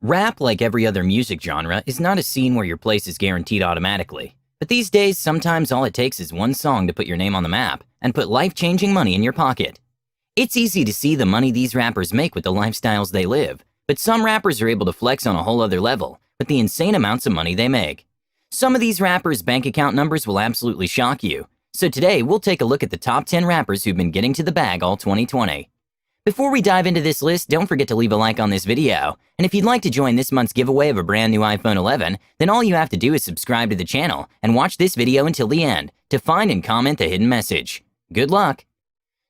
Rap, like every other music genre, is not a scene where your place is guaranteed automatically. But these days, sometimes all it takes is one song to put your name on the map and put life-changing money in your pocket. It's easy to see the money these rappers make with the lifestyles they live, but some rappers are able to flex on a whole other level with the insane amounts of money they make. Some of these rappers' bank account numbers will absolutely shock you. So today, we'll take a look at the top 10 rappers who've been getting to the bag all 2020. Before we dive into this list, don't forget to leave a like on this video. And if you'd like to join this month's giveaway of a brand new iPhone 11, then all you have to do is subscribe to the channel and watch this video until the end to find and comment the hidden message. Good luck!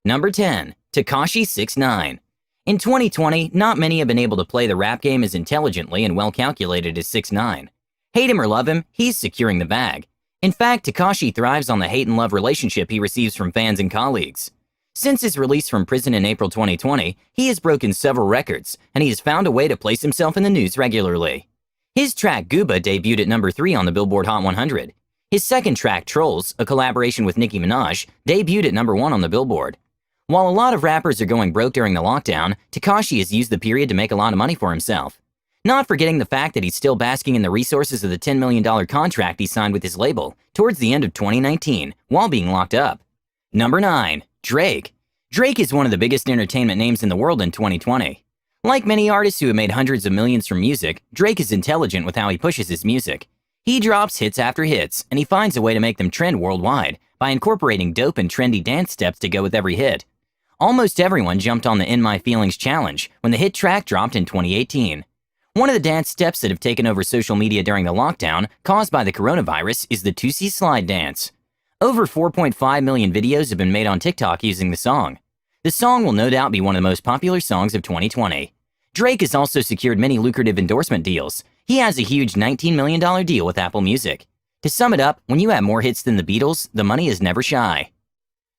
Number 10. Tekashi 6ix9ine. In 2020, not many have been able to play the rap game as intelligently and well-calculated as 6ix9ine. Hate him or love him, he's securing the bag. In fact, Tekashi thrives on the hate and love relationship he receives from fans and colleagues. Since his release from prison in April 2020, he has broken several records, and he has found a way to place himself in the news regularly. His track Gooba debuted at number 3 on the Billboard Hot 100. His second track, Trolls, a collaboration with Nicki Minaj, debuted at number 1 on the Billboard. While a lot of rappers are going broke during the lockdown, Tekashi has used the period to make a lot of money for himself. Not forgetting the fact that he's still basking in the resources of the $10 million contract he signed with his label towards the end of 2019 while being locked up. Number 9. Drake. Drake is one of the biggest entertainment names in the world in 2020. Like many artists who have made hundreds of millions from music, Drake is intelligent with how he pushes his music. He drops hits after hits, and he finds a way to make them trend worldwide by incorporating dope and trendy dance steps to go with every hit. Almost everyone jumped on the In My Feelings challenge when the hit track dropped in 2018. One of the dance steps that have taken over social media during the lockdown caused by the coronavirus is the 2C slide dance. Over 4.5 million videos have been made on TikTok using the song. The song will no doubt be one of the most popular songs of 2020. Drake has also secured many lucrative endorsement deals. He has a huge $19 million deal with Apple Music. To sum it up, when you have more hits than the Beatles, the money is never shy.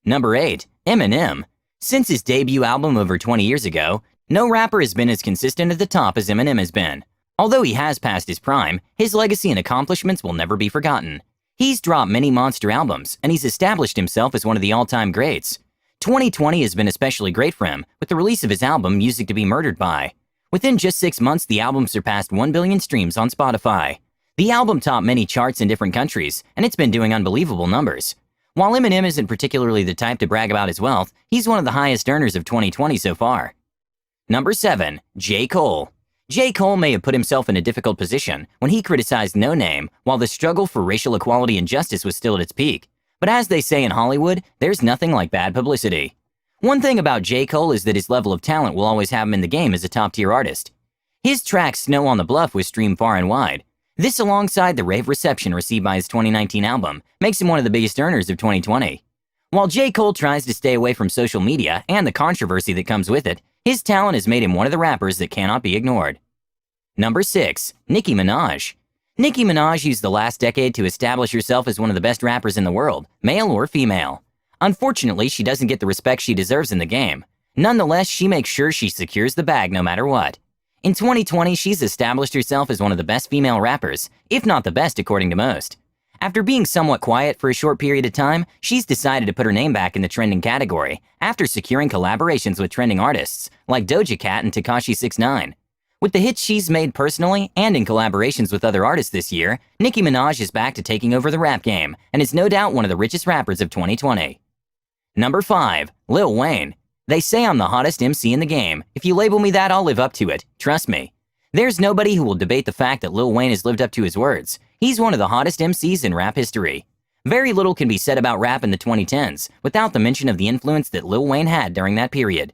Number 8. Eminem. Since his debut album over 20 years ago, no rapper has been as consistent at the top as Eminem has been. Although he has passed his prime, his legacy and accomplishments will never be forgotten. He's dropped many monster albums, and he's established himself as one of the all-time greats. 2020 has been especially great for him, with the release of his album, Music to Be Murdered By. Within just 6 months, the album surpassed 1 billion streams on Spotify. The album topped many charts in different countries, and it's been doing unbelievable numbers. While Eminem isn't particularly the type to brag about his wealth, he's one of the highest earners of 2020 so far. Number 7. J. Cole. J. Cole may have put himself in a difficult position when he criticized No Name while the struggle for racial equality and justice was still at its peak. But as they say in Hollywood, there's nothing like bad publicity. One thing about J. Cole is that his level of talent will always have him in the game as a top-tier artist. His track Snow on the Bluff was streamed far and wide. This, alongside the rave reception received by his 2019 album, makes him one of the biggest earners of 2020. While J. Cole tries to stay away from social media and the controversy that comes with it, his talent has made him one of the rappers that cannot be ignored. Number 6. Nicki Minaj. Nicki Minaj used the last decade to establish herself as one of the best rappers in the world, male or female. Unfortunately, she doesn't get the respect she deserves in the game. Nonetheless, she makes sure she secures the bag no matter what. In 2020, she's established herself as one of the best female rappers, if not the best according to most. After being somewhat quiet for a short period of time, she's decided to put her name back in the trending category after securing collaborations with trending artists like Doja Cat and Tekashi 6ix9ine. With the hits she's made personally and in collaborations with other artists this year, Nicki Minaj is back to taking over the rap game and is no doubt one of the richest rappers of 2020. Number 5. Lil Wayne. They say I'm the hottest MC in the game. If you label me that, I'll live up to it. Trust me. There's nobody who will debate the fact that Lil Wayne has lived up to his words. He's one of the hottest MCs in rap history. Very little can be said about rap in the 2010s without the mention of the influence that Lil Wayne had during that period.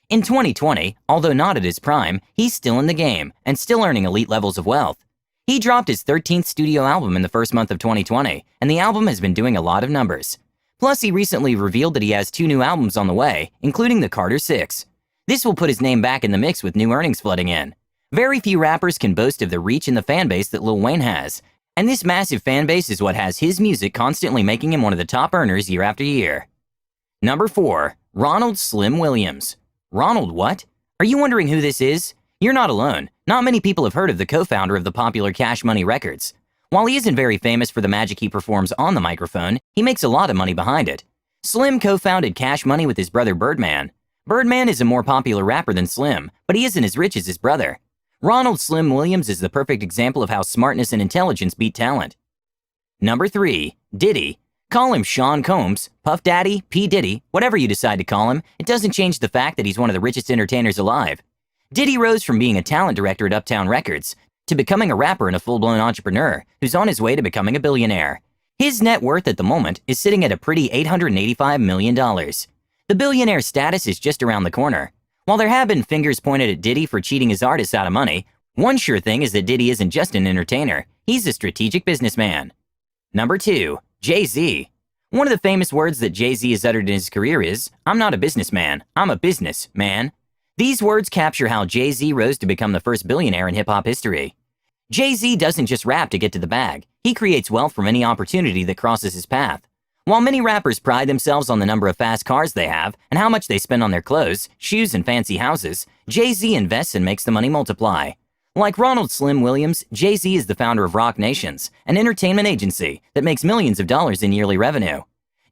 In 2020, although not at his prime, he's still in the game and still earning elite levels of wealth. He dropped his 13th studio album in the first month of 2020, and the album has been doing a lot of numbers. Plus, he recently revealed that he has 2 new albums on the way, including the Carter 6. This will put his name back in the mix with new earnings flooding in. Very few rappers can boast of the reach and the fan base that Lil Wayne has, and this massive fan base is what has his music constantly making him one of the top earners year after year. Number 4. Ronald Slim Williams. Ronald what? Are you wondering who this is? You're not alone. Not many people have heard of the co-founder of the popular Cash Money Records. While he isn't very famous for the magic he performs on the microphone, he makes a lot of money behind it. Slim co-founded Cash Money with his brother Birdman. Birdman is a more popular rapper than Slim, but he isn't as rich as his brother. Ronald Slim Williams is the perfect example of how smartness and intelligence beat talent. Number 3. Diddy. Call him Sean Combs, Puff Daddy, P. Diddy, whatever you decide to call him, it doesn't change the fact that he's one of the richest entertainers alive. Diddy rose from being a talent director at Uptown Records to becoming a rapper and a full-blown entrepreneur who's on his way to becoming a billionaire. His net worth at the moment is sitting at a pretty $885 million. The billionaire status is just around the corner. While there have been fingers pointed at Diddy for cheating his artists out of money, one sure thing is that Diddy isn't just an entertainer, he's a strategic businessman. Number 2. Jay-Z. One of the famous words that Jay-Z has uttered in his career is, "I'm not a businessman, I'm a businessman." These words capture how Jay-Z rose to become the first billionaire in hip-hop history. Jay-Z doesn't just rap to get to the bag, he creates wealth from any opportunity that crosses his path. While many rappers pride themselves on the number of fast cars they have and how much they spend on their clothes, shoes, and fancy houses, Jay-Z invests and makes the money multiply. Like Ronald Slim Williams, Jay-Z is the founder of Roc Nations, an entertainment agency that makes millions of dollars in yearly revenue.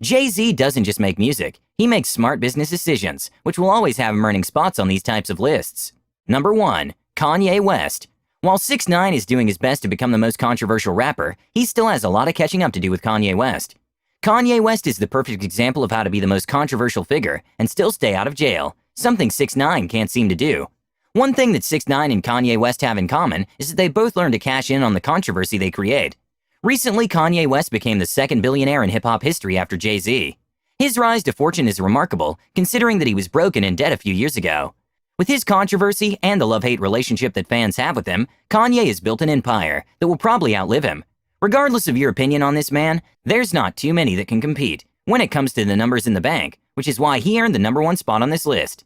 Jay-Z doesn't just make music, he makes smart business decisions, which will always have him earning spots on these types of lists. Number 1. Kanye West. While 6ix9ine is doing his best to become the most controversial rapper, he still has a lot of catching up to do with Kanye West. Kanye West is the perfect example of how to be the most controversial figure and still stay out of jail, something 6ix9ine can't seem to do. One thing that 6ix9ine and Kanye West have in common is that they both learn to cash in on the controversy they create. Recently, Kanye West became the second billionaire in hip-hop history after Jay-Z. His rise to fortune is remarkable, considering that he was broke and in debt a few years ago. With his controversy and the love-hate relationship that fans have with him, Kanye has built an empire that will probably outlive him. Regardless of your opinion on this man, there's not too many that can compete when it comes to the numbers in the bank, which is why he earned the number 1 spot on this list.